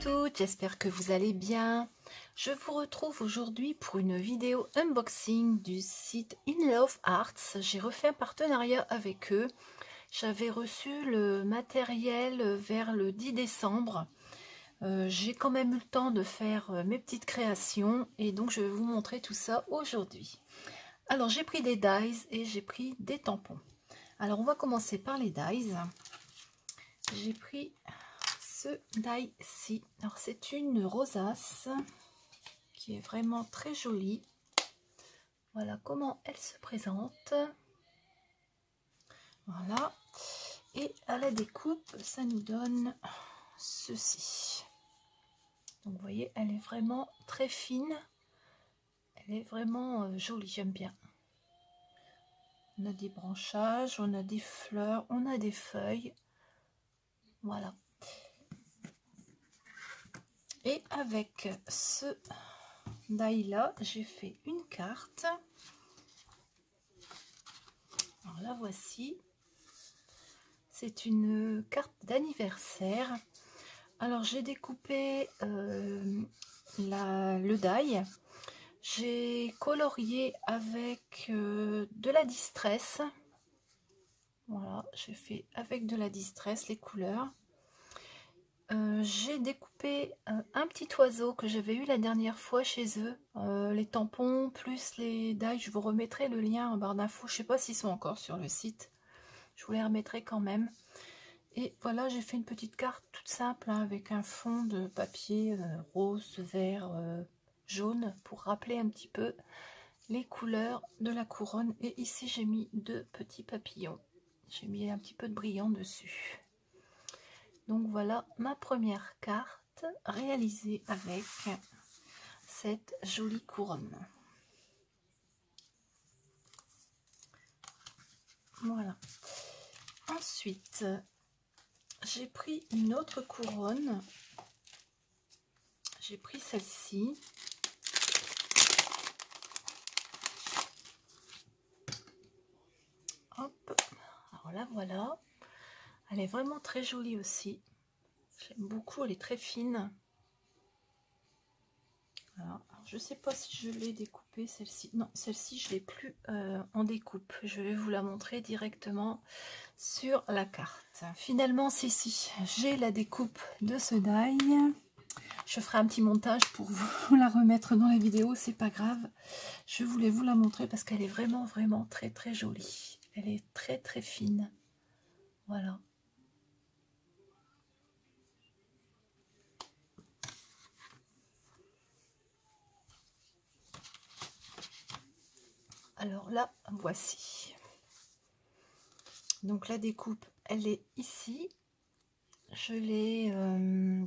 toutes, j'espère que vous allez bien. Je vous retrouve aujourd'hui pour une vidéo unboxing du site In Love Arts. J'ai refait un partenariat avec eux. J'avais reçu le matériel vers le 10 décembre. J'ai quand même eu le temps de faire mes petites créations et donc je vais vous montrer tout ça aujourd'hui. Alors j'ai pris des dies et j'ai pris des tampons. Alors on va commencer par les dies. J'ai pris ce die-ci. Alors c'est une rosace qui est vraiment très jolie. Voilà comment elle se présente. Voilà. Et à la découpe, ça nous donne ceci. Donc vous voyez, elle est vraiment très fine. Elle est vraiment jolie, j'aime bien. On a des branchages, on a des fleurs, on a des feuilles. Voilà. Et avec ce die là, j'ai fait une carte. Alors la voici. C'est une carte d'anniversaire. Alors j'ai découpé le die. J'ai colorié avec de la distress. Voilà, j'ai fait avec de la distress les couleurs. J'ai découpé un petit oiseau que j'avais eu la dernière fois chez eux. Les tampons plus les die, je vous remettrai le lien en barre d'infos. Je ne sais pas s'ils sont encore sur le site. Je vous les remettrai quand même. Et voilà, j'ai fait une petite carte toute simple hein, avec un fond de papier rose, vert, jaune pour rappeler un petit peu les couleurs de la couronne. Et ici, j'ai mis deux petits papillons. J'ai mis un petit peu de brillant dessus. Donc voilà ma première carte réalisée avec cette jolie couronne. Voilà. Ensuite, j'ai pris une autre couronne. J'ai pris celle-ci. Hop. Alors là, voilà. Elle est vraiment très jolie aussi. J'aime beaucoup, elle est très fine. Voilà. Alors, je ne sais pas si je l'ai découpée, celle-ci. Non, celle-ci, je ne l'ai plus en découpe. Je vais vous la montrer directement sur la carte. Finalement, c'est ici. J'ai la découpe de ce die. Je ferai un petit montage pour vous la remettre dans la vidéo, c'est pas grave. Je voulais vous la montrer parce qu'elle est vraiment très très jolie. Elle est très très fine. Voilà. Alors là, voici. Donc la découpe, elle est ici. Je l'ai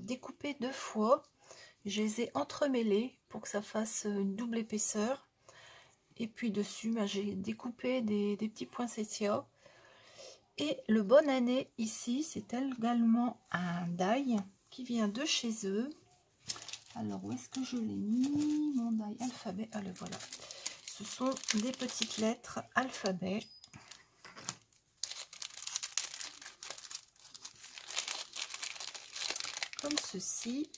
découpée deux fois. Je les ai entremêlés pour que ça fasse une double épaisseur. Et puis dessus, j'ai découpé des petits poinsettias. Et le bonne année ici, c'est également un die qui vient de chez eux. Alors où est-ce que je l'ai mis? Mon die alphabet, ah le voilà. Ce sont des petites lettres alphabet. Comme ceci.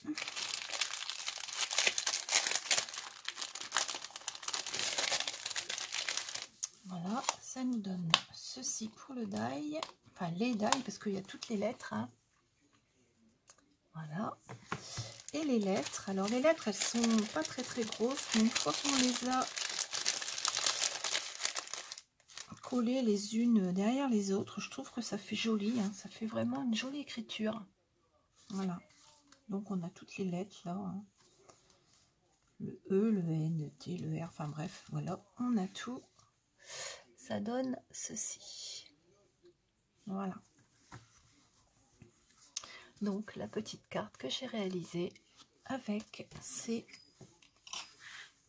Voilà, ça nous donne ceci pour le die. Enfin, les die, parce qu'il y a toutes les lettres. Hein. Voilà. Et les lettres. Alors, les lettres, elles sont pas très grosses. Mais une fois qu'on les a collées les unes derrière les autres, je trouve que ça fait joli. Hein. Ça fait vraiment une jolie écriture. Voilà. Donc, on a toutes les lettres là. Hein. Le E, le N, le T, le R. Enfin, bref, voilà. On a tout. Ça donne ceci. Voilà. Donc la petite carte que j'ai réalisée avec ces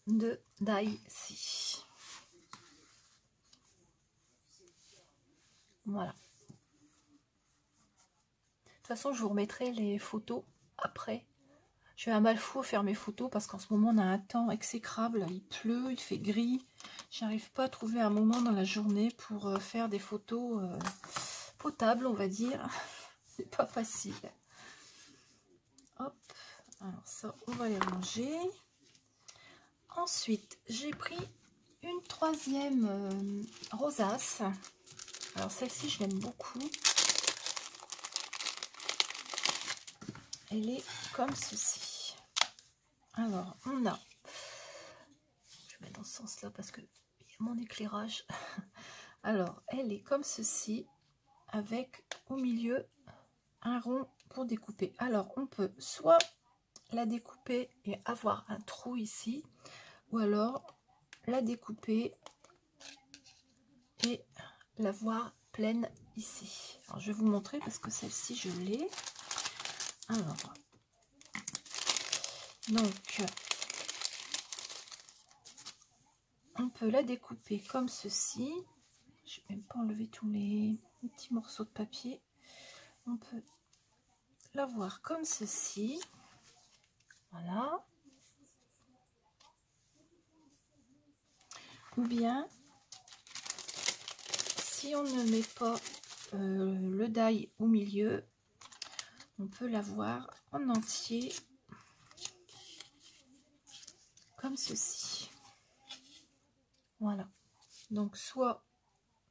deux die-ci. Voilà. De toute façon, je vous remettrai les photos après. J'ai un mal fou à faire mes photos parce qu'en ce moment on a un temps exécrable. Il pleut, il fait gris. J'arrive pas à trouver un moment dans la journée pour faire des photos potables, on va dire. C'est pas facile. Hop, Alors ça, on va les ranger. Ensuite, j'ai pris une troisième rosace. Alors celle-ci, je l'aime beaucoup. Elle est comme ceci. Alors, on a... Je vais mettre dans ce sens-là parce que il y a mon éclairage. Alors, elle est comme ceci, avec au milieu un rond pour découper. Alors, on peut soit la découper et avoir un trou ici, ou alors la découper et la voir pleine ici. Alors, je vais vous montrer parce que celle-ci, je l'ai. Alors, donc, on peut la découper comme ceci. Je vais même pas enlever tous les petits morceaux de papier. On peut la voir comme ceci. Voilà. Ou bien, si on ne met pas le die au milieu, on peut la voir en entier comme ceci. Voilà. Donc, soit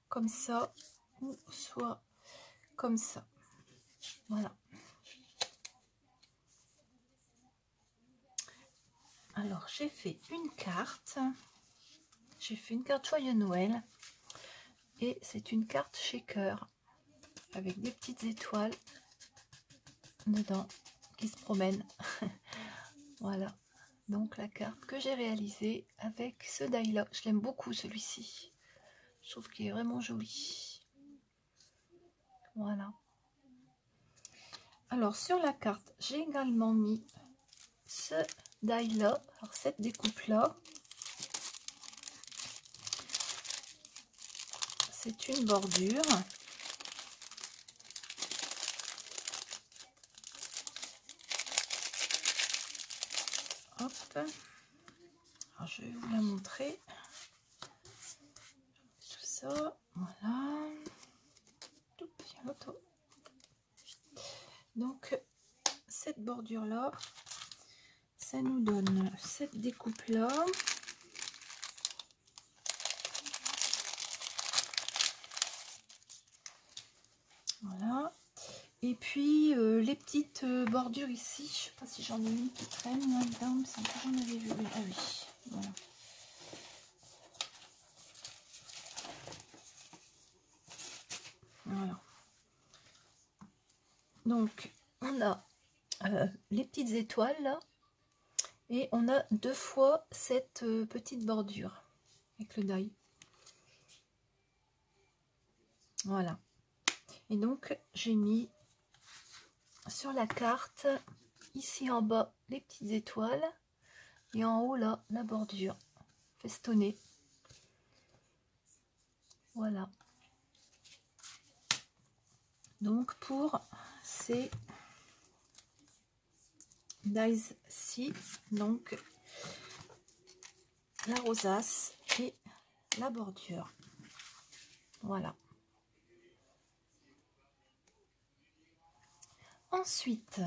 comme ça, ou soit comme ça. Voilà. Alors, j'ai fait une carte. J'ai fait une carte Joyeux Noël. Et c'est une carte shaker avec des petites étoiles dedans qui se promènent. Voilà. Donc, la carte que j'ai réalisée avec ce die-là. Je l'aime beaucoup, celui-ci. Je trouve qu'il est vraiment joli. Voilà. Alors, sur la carte, j'ai également mis ce die-là. Alors, cette découpe-là. C'est une bordure. Hop. Alors, je vais vous la montrer. Tout ça. Voilà. Donc, cette bordure-là, ça nous donne cette découpe-là. Voilà. Et puis, les petites bordures ici, je ne sais pas si j'en ai une qui traîne là-dedans, mais c'est que j'en avais vu. Ah oui, voilà. Voilà. Donc, on a les petites étoiles là, et on a deux fois cette petite bordure avec le die. Voilà. Et donc, j'ai mis sur la carte, ici en bas, les petites étoiles, et en haut là, la bordure festonnée. Voilà. Donc, pour ces dies-ci, donc la rosace et la bordure. Voilà. Ensuite,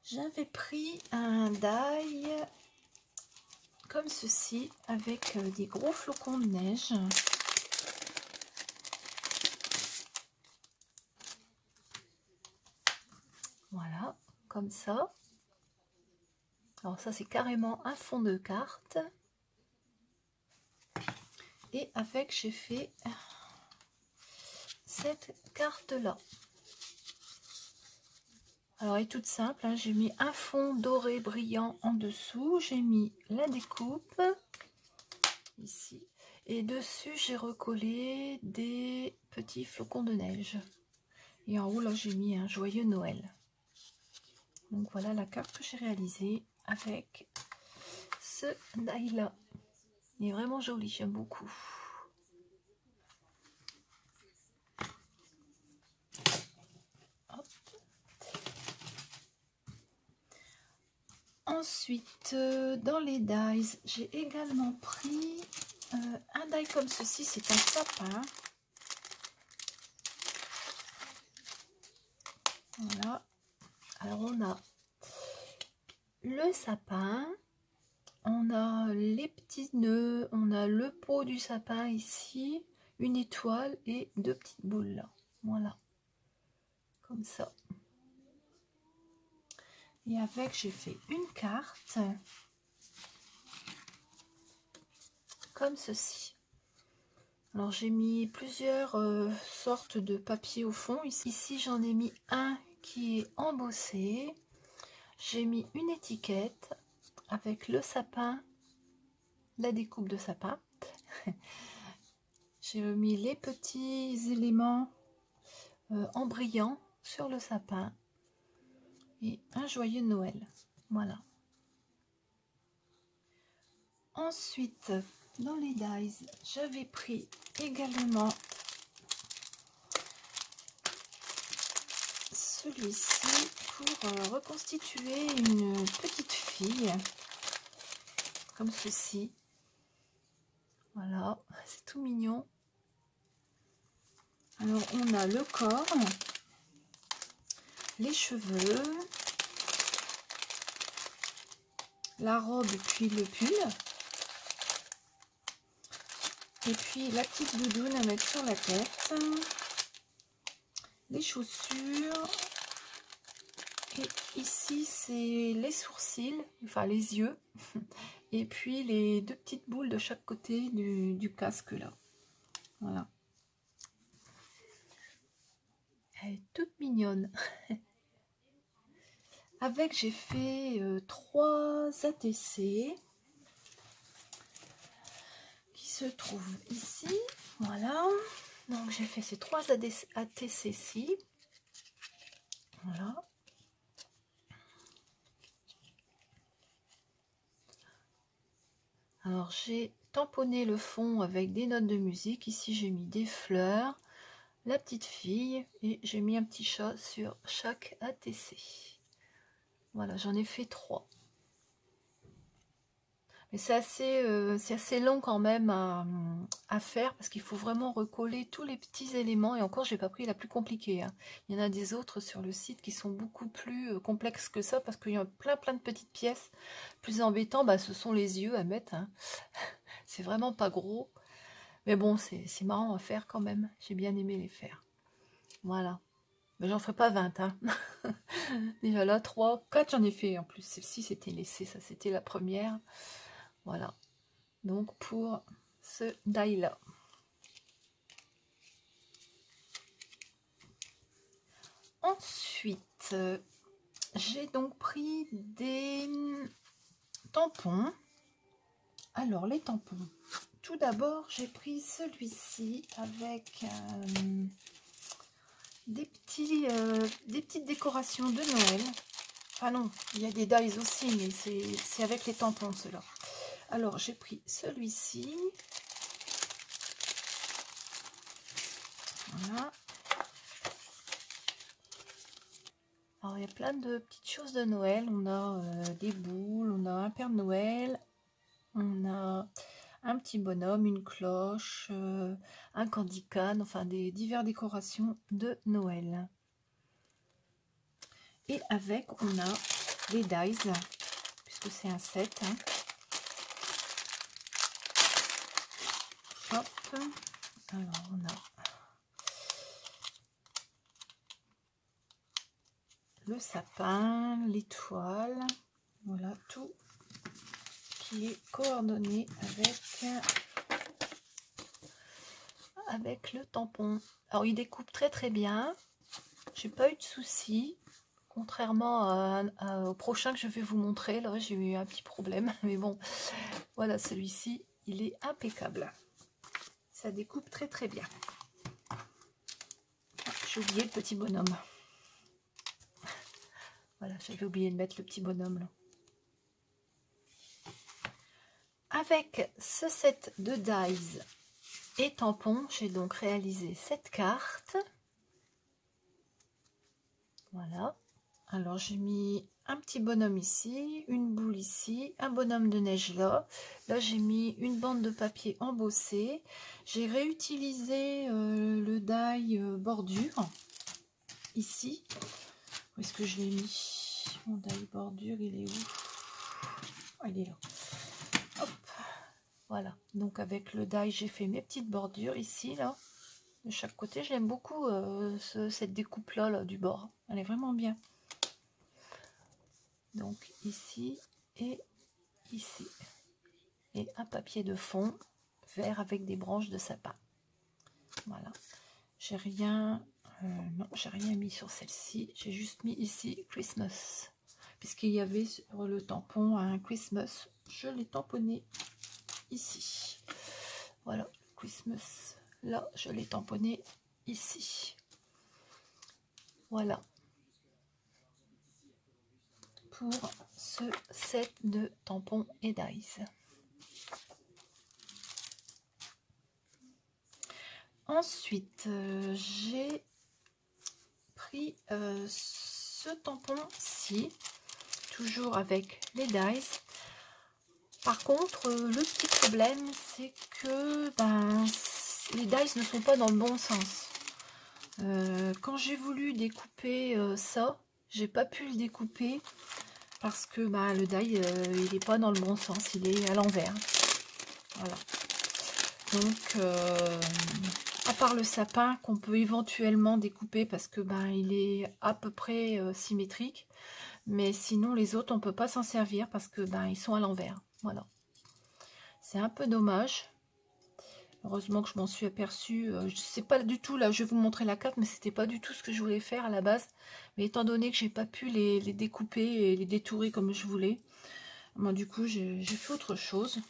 j'avais pris un die comme ceci avec des gros flocons de neige. Voilà, comme ça. Alors ça, c'est carrément un fond de carte. Et avec, j'ai fait cette carte-là. Alors, elle est toute simple, hein. J'ai mis un fond doré brillant en dessous. J'ai mis la découpe, ici. Et dessus, j'ai recollé des petits flocons de neige. Et en haut, là, j'ai mis un joyeux Noël. Donc, voilà la carte que j'ai réalisée avec ce die-là. Il est vraiment joli, j'aime beaucoup. Hop. Ensuite, dans les dies, j'ai également pris un die comme ceci, c'est un sapin. Voilà. Alors, on a le sapin, on a les petits nœuds, on a le pot du sapin ici, une étoile et deux petites boules là. Voilà, comme ça. Et avec, j'ai fait une carte, comme ceci. Alors j'ai mis plusieurs sortes de papier au fond. Ici j'en ai mis un qui est embossé. J'ai mis une étiquette avec le sapin, la découpe de sapin. J'ai mis les petits éléments en brillant sur le sapin et un joyeux Noël. Voilà. Ensuite, dans les dies, j'avais pris également celui-ci pour reconstituer une petite fille comme ceci. Voilà, c'est tout mignon. Alors on a le corps, les cheveux, la robe puis le pull, et puis la petite doudoune à mettre sur la tête, les chaussures, et ici c'est les sourcils, enfin les yeux, et puis les deux petites boules de chaque côté du casque là. Voilà. Elle est toute mignonne. Avec, j'ai fait 3 ATC qui se trouvent ici. Voilà. Donc, j'ai fait ces 3 ATC-ci. Voilà. Alors, j'ai tamponné le fond avec des notes de musique. Ici, j'ai mis des fleurs, la petite fille et j'ai mis un petit chat sur chaque ATC. Voilà, j'en ai fait 3. Mais c'est assez long quand même à faire parce qu'il faut vraiment recoller tous les petits éléments. Et encore, j'ai pas pris la plus compliquée. Hein. Il y en a des autres sur le site qui sont beaucoup plus complexes que ça parce qu'il y a plein de petites pièces. Plus embêtant, bah, ce sont les yeux à mettre. Hein. C'est vraiment pas gros. Mais bon, c'est marrant à faire quand même. J'ai bien aimé les faire. Voilà. Mais j'en ferai pas 20. Hein. Déjà là, 3, 4 j'en ai fait en plus. Celle-ci, c'était laissé. Ça, c'était la première. Voilà. Donc, pour ce die-là. Ensuite, j'ai donc pris des tampons. Alors, les tampons. Tout d'abord, j'ai pris celui-ci avec des petites décorations de Noël. Ah non, il y a des dies aussi, mais c'est avec les tampons, ceux-là. Alors, j'ai pris celui-ci. Voilà. Alors, il y a plein de petites choses de Noël. On a des boules, on a un Père Noël, on a un petit bonhomme, une cloche, un candy cane, enfin des diverses décorations de Noël. Et avec, on a les dies, puisque c'est un set. Hein. Hop. Alors, on a le sapin, l'étoile, voilà, tout qui est coordonné avec le tampon. Alors, il découpe très bien. J'ai pas eu de soucis. Contrairement au prochain que je vais vous montrer, là j'ai eu un petit problème, mais bon, voilà, celui-ci, il est impeccable. Ça découpe très bien. J'ai oublié le petit bonhomme. Voilà, j'avais oublié de mettre le petit bonhomme là. Avec ce set de dies et tampons, j'ai donc réalisé cette carte. Voilà. Alors j'ai mis un petit bonhomme ici, une boule ici, un bonhomme de neige là. Là j'ai mis une bande de papier embossée. J'ai réutilisé le die bordure ici. Où est-ce que je l'ai mis? Mon die bordure, il est où? il est là. Hop. Voilà, donc avec le die, j'ai fait mes petites bordures ici, là, de chaque côté. J'aime beaucoup cette découpe-là là, du bord. Elle est vraiment bien. Donc ici et ici. Et un papier de fond vert avec des branches de sapin. Voilà. J'ai rien... non, j'ai rien mis sur celle-ci. J'ai juste mis ici Christmas. Puisqu'il y avait sur le tampon un Christmas. Je l'ai tamponné ici. Voilà, Christmas. Là, je l'ai tamponné ici. Voilà. Pour ce set de tampons et dies. Ensuite, j'ai pris ce tampon-ci, toujours avec les dies. Par contre, le petit problème, c'est que les dies ne sont pas dans le bon sens. Quand j'ai voulu découper ça, j'ai pas pu le découper parce que le die, il n'est pas dans le bon sens, il est à l'envers. Voilà. Donc, à part le sapin qu'on peut éventuellement découper parce que il est à peu près symétrique, mais sinon les autres on peut pas s'en servir parce que ils sont à l'envers. Voilà, c'est un peu dommage. Heureusement que je m'en suis aperçue. Je sais pas du tout, là je vais vous montrer la carte, mais c'était pas du tout ce que je voulais faire à la base. Mais étant donné que j'ai pas pu les découper et les détourer comme je voulais, moi du coup j'ai fait autre chose.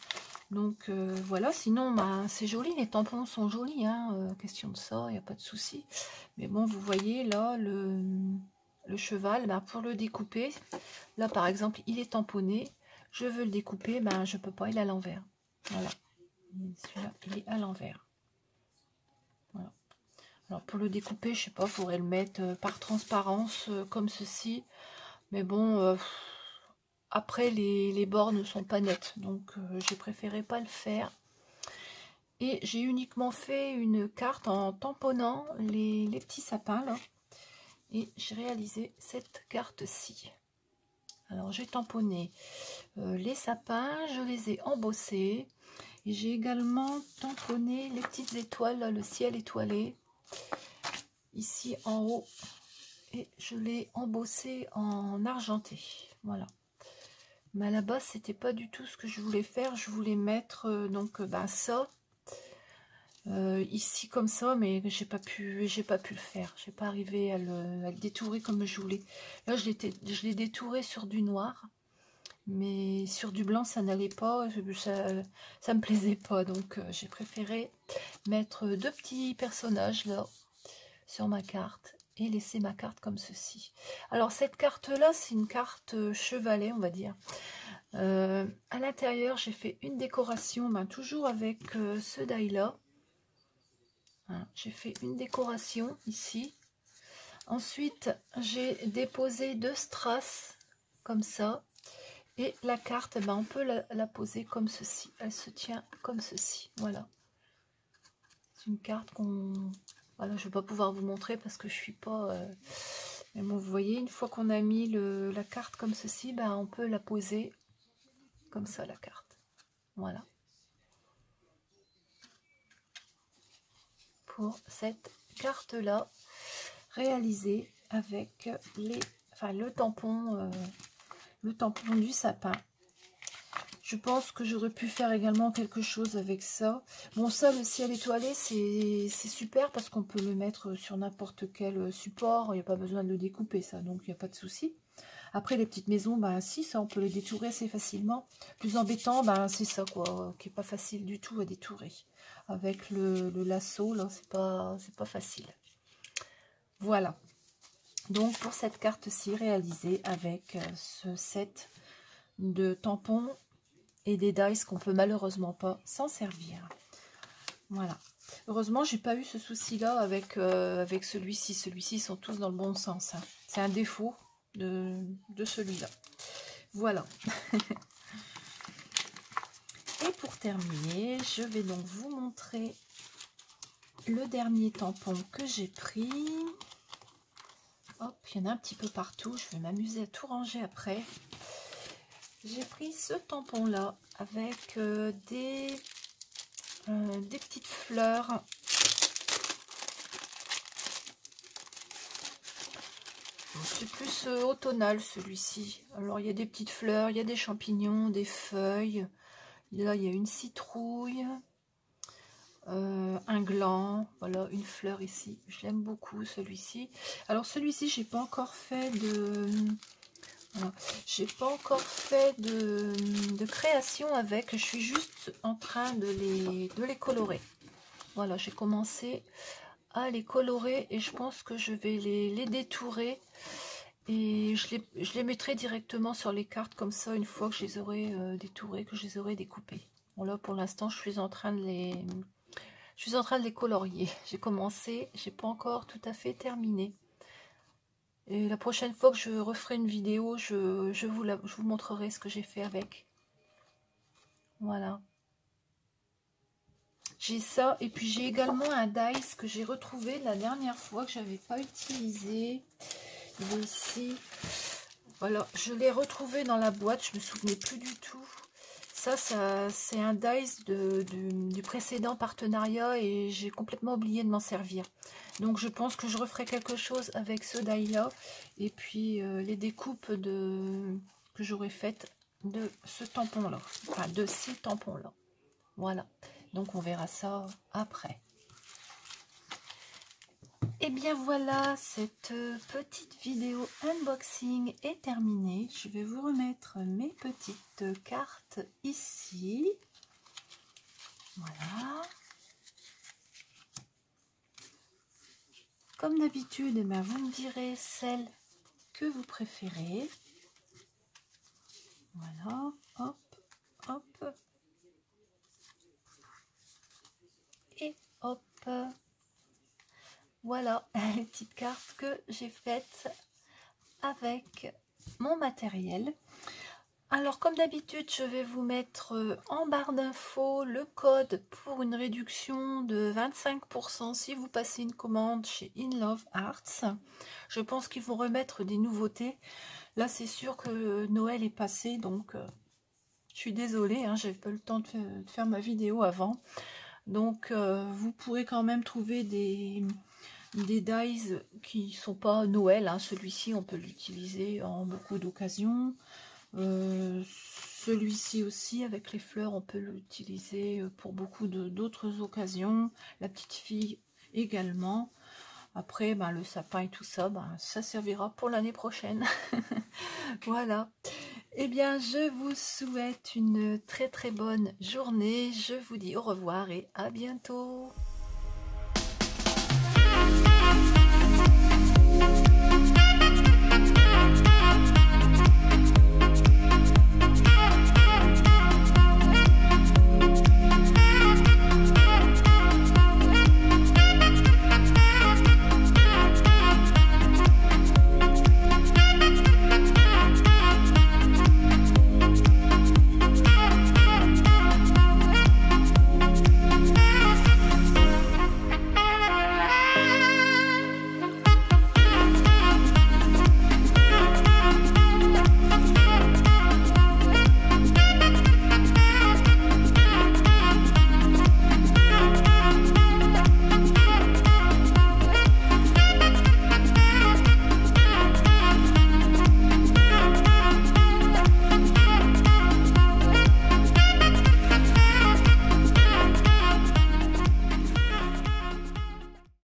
Donc voilà, sinon c'est joli, les tampons sont jolis, hein, question de ça, il n'y a pas de souci. Mais bon, vous voyez là le cheval, pour le découper, là par exemple il est tamponné, je veux le découper, je peux pas, il est à l'envers. Voilà, celui-là il est à l'envers. Voilà. Alors pour le découper, je sais pas, il faudrait le mettre par transparence comme ceci, mais bon... après, les bords ne sont pas nets, donc j'ai préféré pas le faire. Et j'ai uniquement fait une carte en tamponnant les petits sapins, là. Et j'ai réalisé cette carte-ci. Alors, j'ai tamponné les sapins, je les ai embossés. Et j'ai également tamponné les petites étoiles, là, le ciel étoilé, ici en haut. Et je l'ai embossé en argenté. Voilà. Mais à la base, c'était pas du tout ce que je voulais faire. Je voulais mettre ça ici comme ça, mais j'ai pas pu le faire. J'ai pas arrivé à le détourer comme je voulais. Là, je l'ai détouré sur du noir, mais sur du blanc, ça n'allait pas. Ça me plaisait pas, donc j'ai préféré mettre deux petits personnages là sur ma carte et laisser ma carte comme ceci. Alors cette carte là, c'est une carte chevalet, on va dire. À l'intérieur, j'ai fait une décoration, toujours avec ce die là. Hein, j'ai fait une décoration ici. Ensuite, j'ai déposé deux strass comme ça. Et la carte, on peut la poser comme ceci. Elle se tient comme ceci. Voilà. C'est une carte qu'on... Voilà, je ne vais pas pouvoir vous montrer parce que je suis pas... Mais bon, vous voyez, une fois qu'on a mis la carte comme ceci, on peut la poser comme ça, la carte. Voilà. Pour cette carte-là, réalisée avec le tampon du sapin. Je pense que j'aurais pu faire également quelque chose avec ça. Bon, ça, le ciel étoilé, c'est super parce qu'on peut le mettre sur n'importe quel support. Il n'y a pas besoin de le découper, ça, donc il n'y a pas de souci. Après, les petites maisons, si, ça, on peut les détourer assez facilement. Plus embêtant, c'est ça, quoi, qui n'est pas facile du tout à détourer. Avec le lasso, là, c'est pas facile. Voilà. Donc, pour cette carte-ci, réalisée avec ce set de tampons et des dies qu'on peut malheureusement pas s'en servir. Voilà. Heureusement, j'ai pas eu ce souci-là avec celui-ci. Celui-ci sont tous dans le bon sens. Hein. C'est un défaut de celui-là. Voilà. Et pour terminer, je vais donc vous montrer le dernier tampon que j'ai pris. Hop, il y en a un petit peu partout. Je vais m'amuser à tout ranger après. j'ai pris ce tampon là avec des petites fleurs. C'est plus automnal celui-ci. Alors il y a des petites fleurs, il y a des champignons, des feuilles. Là il y a une citrouille, un gland, voilà une fleur ici. Je l'aime beaucoup celui-ci. Alors celui-ci j'ai pas encore fait de... Voilà. J'ai pas encore fait de création avec. Je suis juste en train de les colorer. Voilà, j'ai commencé à les colorer et je pense que je vais les détourer. Et je les mettrai directement sur les cartes comme ça une fois que je les aurai détourées, que je les aurai découpées. Bon là pour l'instant je suis en train de les colorier. J'ai commencé, j'ai pas encore tout à fait terminé. Et la prochaine fois que je referai une vidéo, je vous montrerai ce que j'ai fait avec. Voilà. J'ai ça et puis j'ai également un dice que j'ai retrouvé la dernière fois que j'avais pas utilisé. Il est ici. Voilà, je l'ai retrouvé dans la boîte, je me souvenais plus du tout. Ça c'est un dice du précédent partenariat et j'ai complètement oublié de m'en servir. Donc je pense que je referai quelque chose avec ce die là et puis les découpes que j'aurais faites de ce tampon là, enfin de ces tampons là. Voilà, donc on verra ça après. Et bien voilà, cette petite vidéo unboxing est terminée. Je vais vous remettre mes petites cartes ici. Voilà. Comme d'habitude, vous me direz celle que vous préférez. Voilà, hop, hop. Et hop. Voilà les petites cartes que j'ai faites avec mon matériel. Alors comme d'habitude, je vais vous mettre en barre d'infos le code pour une réduction de 25% si vous passez une commande chez In Love Arts. Je pense qu'ils vont remettre des nouveautés. Là c'est sûr que Noël est passé, donc je suis désolée, hein, j'avais pas le temps de faire ma vidéo avant. Donc vous pourrez quand même trouver des dies qui sont pas Noël, hein. Celui-ci on peut l'utiliser en beaucoup d'occasions, celui-ci aussi avec les fleurs on peut l'utiliser pour beaucoup d'autres occasions, la petite fille également. Après le sapin et tout ça, ça servira pour l'année prochaine. Voilà. Eh bien je vous souhaite une très très bonne journée, je vous dis au revoir et à bientôt.